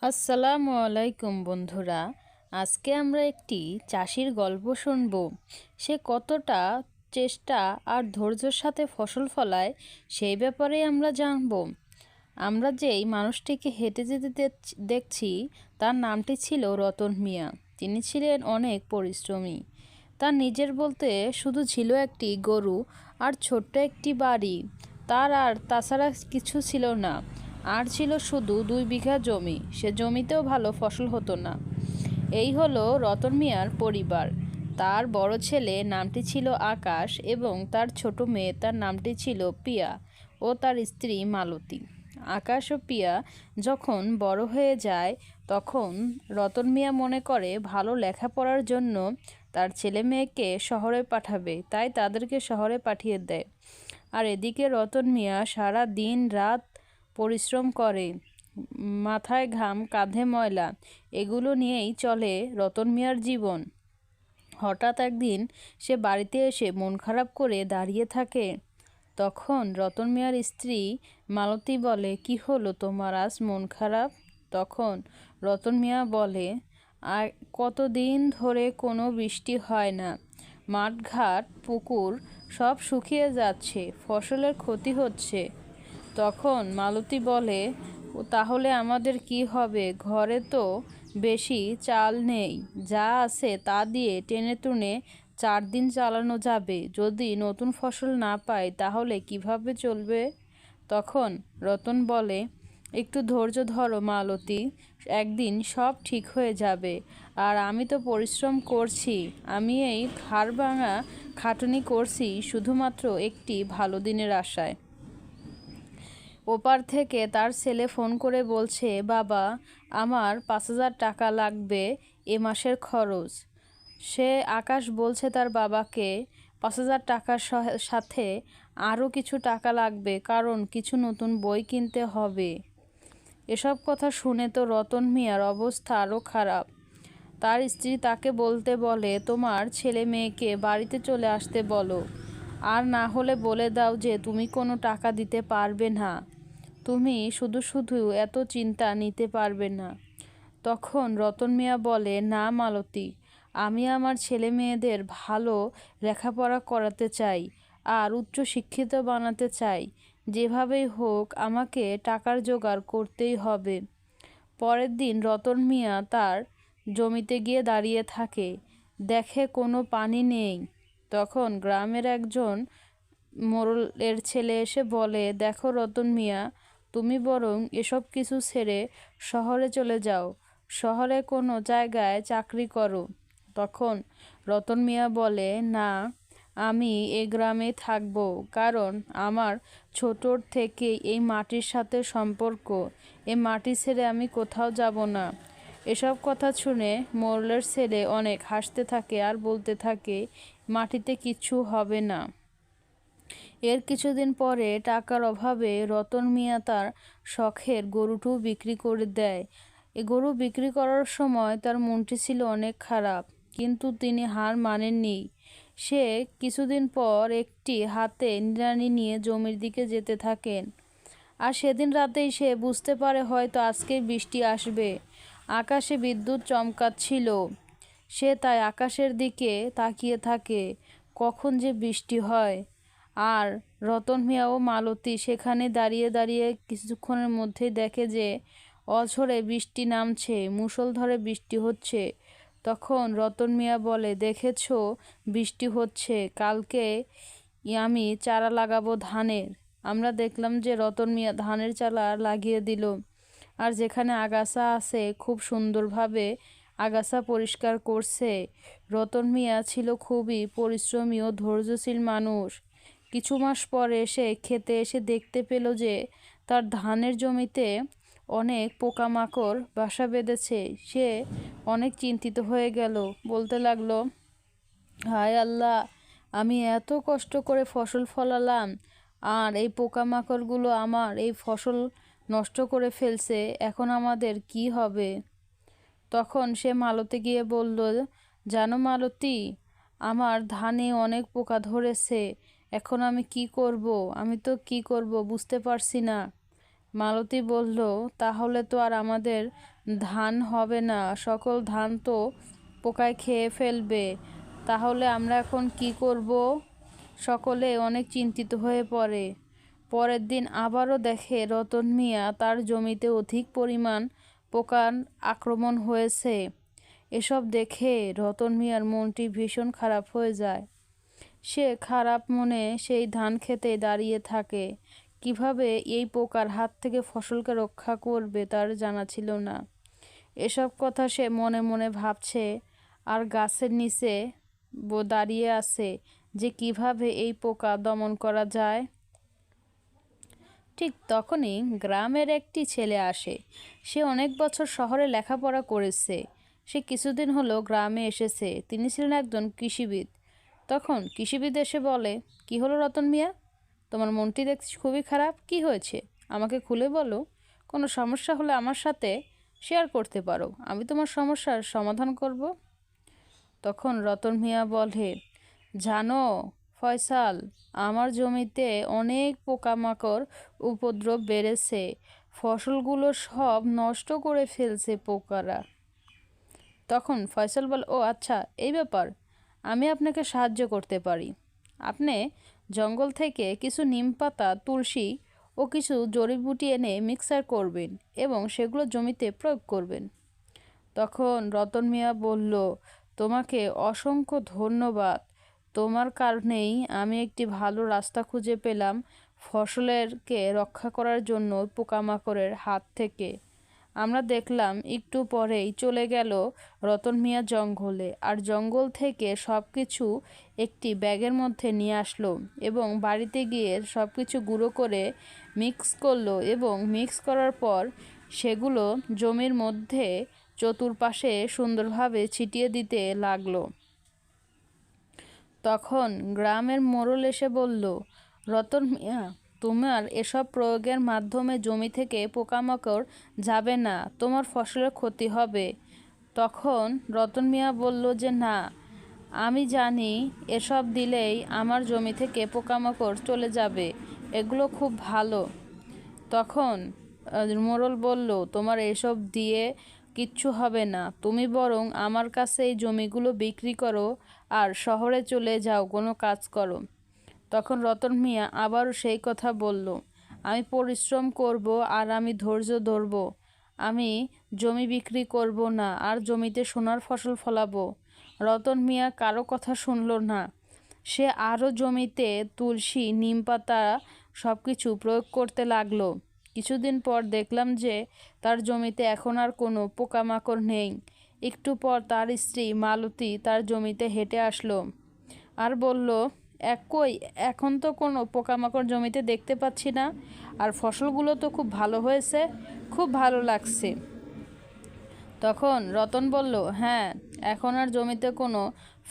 আসসালামু আলাইকুম বন্ধুরা। আজকে আমরা একটি চাষির গল্প শুনব। সে কতটা চেষ্টা আর ধৈর্যের সাথে ফসল ফলায় সেই ব্যাপারেই আমরা জানব। আমরা যেই মানুষটিকে হেঁটে যেতে দেখছি তার নামটি ছিল রতন মিয়া। তিনি ছিলেন অনেক পরিশ্রমী। তার নিজের বলতে শুধু ছিল একটি গরু আর ছোট্ট একটি বাড়ি। তার আর তাছাড়া কিছু ছিল না। আর ছিল শুধু 2 বিঘা জমি। সে জমিতেও ভালো ফসল হতো না। এই হলো রতন মিয়ার পরিবার। তার বড় ছেলে নামটি ছিল আকাশ এবং তার ছোট মেয়ে তার নামটি ছিল পিয়া ও তার স্ত্রী মালতী। আকাশ ও পিয়া যখন বড় হয়ে যায় তখন রতন মিয়া মনে করে ভালো লেখাপড়ার জন্য তার ছেলে মেয়েকে শহরে পাঠাবে, তাই তাদেরকে শহরে পাঠিয়ে দেয়। আর এদিকে রতন মিয়া সারা দিন রাত পরিশ্রম করে, মাথায় ঘাম কাঁধে ময়লা, এগুলো নিয়েই চলে রতন মিয়ার জীবন। হঠাৎ একদিন সে বাড়িতে এসে মন খারাপ করে দাঁড়িয়ে থাকে। তখন রতন মিয়ার স্ত্রী মালতী বলে, কি হলো তোমার আজ মন খারাপ? তখন রতন মিয়া বলে, আর কতদিন ধরে কোনো বৃষ্টি হয় না, মাঠঘাট পুকুর সব শুকিয়ে যাচ্ছে, ফসলের ক্ষতি হচ্ছে। তখন মালতী বলে, তাহলে আমাদের কি হবে? ঘরে তো বেশি চাল নেই, যা আছে তা দিয়ে টেনে টুনে 4 দিন চালানো যাবে। যদি নতুন ফসল না পাই তাহলে কিভাবে চলবে? তখন রতন বলে, একটু ধৈর্য ধরো মালতী, একদিন সব ঠিক হয়ে যাবে। আর আমি তো পরিশ্রম করছি, আমি এই হাড় ভাঙা খাটুনি করছি শুধুমাত্র একটি ভালো দিনের আশায়। ওপার থেকে তার ছেলে ফোন করে বলছে, বাবা, আমার 5,000 টাকা লাগবে এ মাসের খরচ। সে আকাশ বলছে তার বাবাকে 5,000 টাকার সাথে আরও কিছু টাকা লাগবে, কারণ কিছু নতুন বই কিনতে হবে। এসব কথা শুনে তো রতন মিয়ার অবস্থা আরও খারাপ। তার স্ত্রী তাকে বলতে বলে, তোমার ছেলে মেয়েকে বাড়িতে চলে আসতে বলো, আর না হলে বলে দাও যে তুমি কোনো টাকা দিতে পারবে না, তুমি শুধু শুধু এত চিন্তা নিতে পারবে না। তখন রতন মিয়া বলে, না মালতী, আমি আমার ছেলে মেয়েদের ভালো লেখাপড়া করাতে চাই আর উচ্চ শিক্ষিত বানাতে চাই। যেভাবেই হোক আমাকে টাকার জোগাড় করতেই হবে। পরের দিন রতন মিয়া তার জমিতে গিয়ে দাঁড়িয়ে থাকে, দেখে কোনো পানি নেই। তখন গ্রামের একজন মোড়লের ছেলে এসে বলে, দেখো রতন মিয়া, তুমি বরং এসব কিছু ছেড়ে শহরে চলে যাও, শহরে কোনো জায়গায় চাকরি করো। তখন রতন মিয়া বলে, না, আমি এ গ্রামে থাকবো, কারণ আমার ছোটোর থেকে এই মাটির সাথে সম্পর্ক। এই মাটি ছেড়ে আমি কোথাও যাব না। এসব কথা শুনে মোড়লের ছেলে অনেক হাসতে থাকে আর বলতে থাকে, মাটিতে কিচ্ছু হবে না। এর কিছুদিন পরে টাকার অভাবে রতন মিয়া তার শখের গরুটিও বিক্রি করে দেয়। এ গরু বিক্রি করার সময় তার মনটি ছিল অনেক খারাপ, কিন্তু তিনি হার মানেননি। সে কিছুদিন পর একটি হাতে নিড়ানি নিয়ে জমির দিকে যেতে থাকেন। আর সেদিন রাতেই সে বুঝতে পারে হয়তো আজকে বৃষ্টি আসবে। আকাশে বিদ্যুৎ চমকাচ্ছিল। সে তাই আকাশের দিকে তাকিয়ে থাকে, কখন যে বৃষ্টি হয়। আর রতন মিয়া ও মালতী সেখানে দাঁড়িয়ে দাঁড়িয়ে কিছুক্ষণের মধ্যেই দেখে যে অঝোরে বৃষ্টি নামছে, মুষলধারে বৃষ্টি হচ্ছে। তখন রতন মিয়া বলে, দেখেছো বৃষ্টি হচ্ছে, কালকে আমি চারা লাগাবো ধানের। আমরা দেখলাম যে রতন মিয়া ধানের চারা লাগিয়ে দিল। আর যেখানে আগাছা আছে খুব সুন্দরভাবে আগাছা পরিষ্কার করছে। রতন মিয়া ছিল খুবই পরিশ্রমী ও ধৈর্যশীল মানুষ। কিছু মাস পরে সে খেতে এসে দেখতে পেল যে তার ধানের জমিতে অনেক পোকামাকড় বাসা বেঁধেছে। সে অনেক চিন্তিত হয়ে গেল, বলতে লাগলো, হায় আল্লাহ, আমি এত কষ্ট করে ফসল ফলালাম আর এই পোকামাকড়গুলো আমার এই ফসল নষ্ট করে ফেলছে, এখন আমাদের কি হবে? তখন সে মালতী গিয়ে বলল, জানো মালতী, আমার ধানে অনেক পোকা ধরেছে, এখন আমি কি করব? আমি তো কি করব বুঝতে পারছি না। মালতী বলল, তাহলে তো আর আমাদের ধান হবে না, সকল ধান তো পোকায় খেয়ে ফেলবে। তাহলে আমরা এখন কি করব? সকলে অনেক চিন্তিত হয়ে পড়ে। পরের দিন আবারও দেখে রতন মিয়া তার জমিতে অধিক পরিমাণ পোকার আক্রমণ হয়েছে। এসব দেখে রতন মিয়ার মনটি ভীষণ খারাপ হয়ে যায়। সে খারাপ মনে সেই ধান খেতে দাঁড়িয়ে থাকে। কিভাবে এই পোকার হাত থেকে ফসলকে রক্ষা করবে তার জানা ছিল না। এসব কথা সে মনে মনে ভাবছে আর গাছের নিচে দাঁড়িয়ে আছে যে কিভাবে এই পোকা দমন করা যায়। ঠিক তখনই গ্রামের একটি ছেলে আসে। সে অনেক বছর শহরে লেখাপড়া করেছে। সে কিছুদিন হলো গ্রামে এসেছে। তিনি ছিলেন একজন কৃষিবিদ। তখন কৃষিবিদ এসে বলে, কি হলো রতন মিয়া, তোমার মনটি দেখছি খুবই খারাপ, কি হয়েছে আমাকে খুলে বলো। কোনো সমস্যা হলে আমার সাথে শেয়ার করতে পারো, আমি তোমার সমস্যার সমাধান করব। তখন রতন মিয়া বলে, জানো ফয়সাল, আমার জমিতে অনেক পোকামাকড় উপদ্রব বেড়েছে, ফসলগুলো সব নষ্ট করে ফেলছে পোকারা। তখন ফয়সাল বলে, ও আচ্ছা, এই ব্যাপার, আমি আপনাকে সাহায্য করতে পারি। আপনি জঙ্গল থেকে কিছু নিমপাতা, তুলসী ও কিছু জড়িবুটি এনে মিক্সার করবেন এবং সেগুলো জমিতে প্রয়োগ করবেন। তখন রতন মিয়া বলল, তোমাকে অসংখ্য ধন্যবাদ, তোমার কারণেই আমি একটি ভালো রাস্তা খুঁজে পেলাম ফসলেরকে রক্ষা করার জন্য পোকামাকড়ের হাত থেকে। আমরা দেখলাম একটু পরেই চলে গেল রতন মিয়া জঙ্গলে, আর জঙ্গল থেকে সব কিছু একটি ব্যাগের মধ্যে নিয়ে আসলো এবং বাড়িতে গিয়ে সব কিছু গুঁড়ো করে মিক্স করলো এবং মিক্স করার পর সেগুলো জমির মধ্যে চতুর্পাশে সুন্দরভাবে ছিটিয়ে দিতে লাগলো। তখন গ্রামের মোড়ল এসে বলল, রতন মিয়া, তোমার এসব প্রয়োগের মাধ্যমে জমি থেকে পোকামাকড় যাবে না, তোমার ফসলের ক্ষতি হবে। তখন রতন মিয়া বলল যে না, আমি জানি এসব দিলেই আমার জমি থেকে পোকামাকড় চলে যাবে, এগুলো খুব ভালো। তখন মোড়ল বলল, তোমার এসব দিয়ে কিচ্ছু হবে না, তুমি বরং আমার কাছে এই জমিগুলো বিক্রি করো আর শহরে চলে যাও, কোনো কাজ করো। তখন রতন মিয়া আবারও সেই কথা বলল, আমি পরিশ্রম করব আর আমি ধৈর্য ধরব, আমি জমি বিক্রি করব না আর জমিতে সোনার ফসল ফলাবো। রতন মিয়া কারো কথা শুনল না। সে আরও জমিতে তুলসী, নিমপাতা সব কিছু প্রয়োগ করতে লাগলো। কিছুদিন পর দেখলাম যে তার জমিতে এখন আর কোনো পোকামাকড় নেই। একটু পর তার স্ত্রী মালতী তার জমিতে হেঁটে আসলো আর বলল, কই, এখন তো কোনো পোকামাকড় জমিতে দেখতে পাচ্ছি না, আর ফসলগুলো তো খুব ভালো হয়েছে, খুব ভালো লাগছে। তখন রতন বলল, হ্যাঁ, এখন আর জমিতে কোনো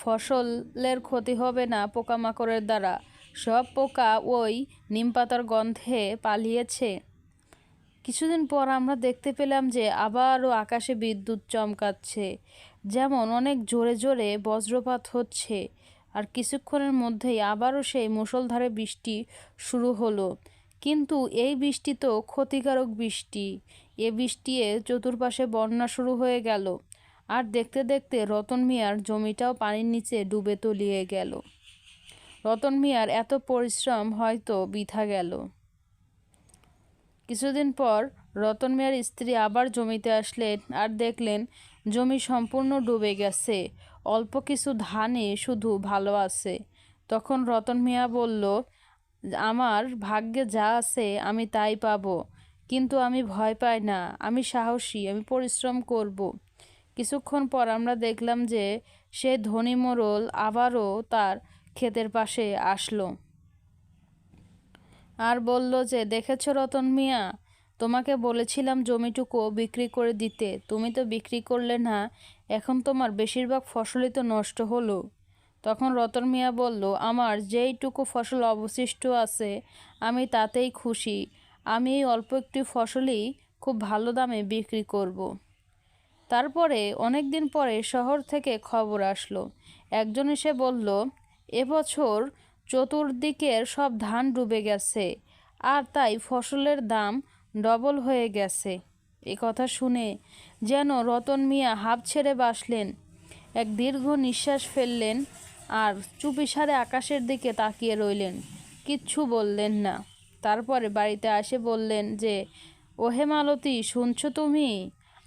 ফসলের ক্ষতি হবে না পোকামাকড়ের দ্বারা, সব পোকা ওই নিমপাতার গন্ধে পালিয়েছে। কিছুদিন পর আমরা দেখতে পেলাম যে আবারও আকাশে বিদ্যুৎ চমকাচ্ছে, যেমন অনেক জোরে জোরে বজ্রপাত হচ্ছে, আর কিছুক্ষণের মধ্যেই আবারও সেই মুষলধারে বৃষ্টি শুরু হলো। কিন্তু এই বৃষ্টি তো ক্ষতিকারক বৃষ্টি। এ বৃষ্টিতে চতুর্পাশে বন্যা শুরু হয়ে গেল, আর দেখতে দেখতে রতন মিয়ার জমিটাও পানির নিচে ডুবে তলিয়ে গেল। রতন মিয়ার এত পরিশ্রম হয়তো বৃথা গেল। কিছুদিন পর রতন মিয়ার স্ত্রী আবার জমিতে আসলেন আর দেখলেন জমি সম্পূর্ণ ডুবে গেছে, অল্প কিছু ধানই শুধু ভালো আছে। তখন রতন মিয়া বলল, আমার ভাগ্যে যা আছে আমি তাই পাবো, কিন্তু আমি ভয় পাই না, আমি সাহসী, আমি পরিশ্রম করব। কিছুক্ষণ পর আমরা দেখলাম যে সে ধনী মোড়ল আবারও তার ক্ষেতের পাশে আসলো আর বলল যে, দেখেছো রতন মিয়া, তোমাকে বলেছিলাম জমিটুকু বিক্রি করে দিতে, তুমি তো বিক্রি করলে না, এখন তোমার বেশিরভাগ ফসলই তো নষ্ট হলো। তখন রতন মিয়া বলল, আমার যেইটুকু ফসল অবশিষ্ট আছে আমি তাতেই খুশি, আমি এই অল্প একটি ফসলই খুব ভালো দামে বিক্রি করব। তারপরে অনেক দিন পরে শহর থেকে খবর আসলো। একজন এসে বলল, এবছর চতুর্দিকের সব ধান ডুবে গেছে, আর তাই ফসলের দাম ডবল হয়ে গেছে। এ কথা শুনে যেন রতন মিয়া হাঁপ ছেড়ে বাঁচলেন, এক দীর্ঘ নিঃশ্বাস ফেললেন আর চুপিসারে আকাশের দিকে তাকিয়ে রইলেন, কিচ্ছু বললেন না। তারপরে বাড়িতে এসে বললেন যে, ওহে মালতী, শুনছো তুমি?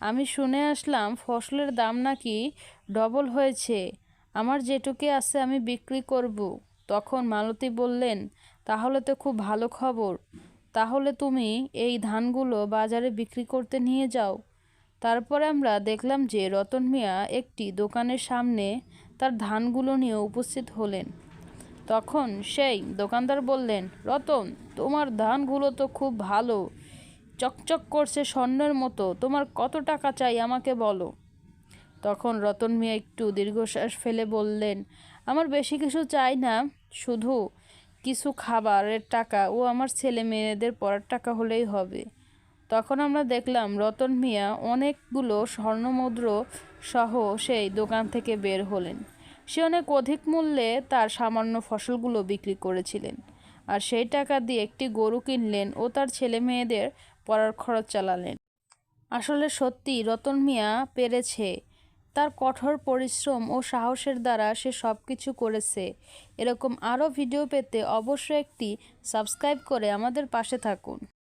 আমি শুনে আসলাম ফসলের দাম নাকি ডবল হয়েছে, আমার যেটুকু আছে আমি বিক্রি করব। তখন মালতী বললেন, তাহলে তো খুব ভালো খবর, তাহলে তুমি এই ধানগুলো বাজারে বিক্রি করতে নিয়ে যাও। তারপরে আমরা দেখলাম যে রতন মিয়া একটি দোকানের সামনে তার ধানগুলো নিয়ে উপস্থিত হলেন। তখন সেই দোকানদার বললেন, রতন, তোমার ধানগুলো তো খুব ভালো, চকচক করছে স্বর্ণের মতো, তোমার কত টাকা চাই আমাকে বলো। তখন রতন মিয়া একটু দীর্ঘশ্বাস ফেলে বললেন, আমার বেশি কিছু চাই না, শুধু কিছু খাবারের টাকা ও আমার ছেলে মেয়েদের পড়ার টাকা হলেই হবে। তখন আমরা দেখলাম রতন মিয়া অনেকগুলো স্বর্ণমুদ্র সহ সেই দোকান থেকে বের হলেন। সে অনেক অধিক মূল্যে তার সামান্য ফসলগুলো বিক্রি করেছিলেন, আর সেই টাকা দিয়ে একটি গরু কিনলেন ও তার ছেলে মেয়েদের পড়ার খরচ চালালেন। আসলে সত্যি রতন মিয়া পেরেছে, তার কঠোর পরিশ্রম ও সাহসের দ্বারা সে সব কিছু করেছে। এরকম আরও ভিডিও পেতে অবশ্যই একটি সাবস্ক্রাইব করে আমাদের পাশে থাকুন।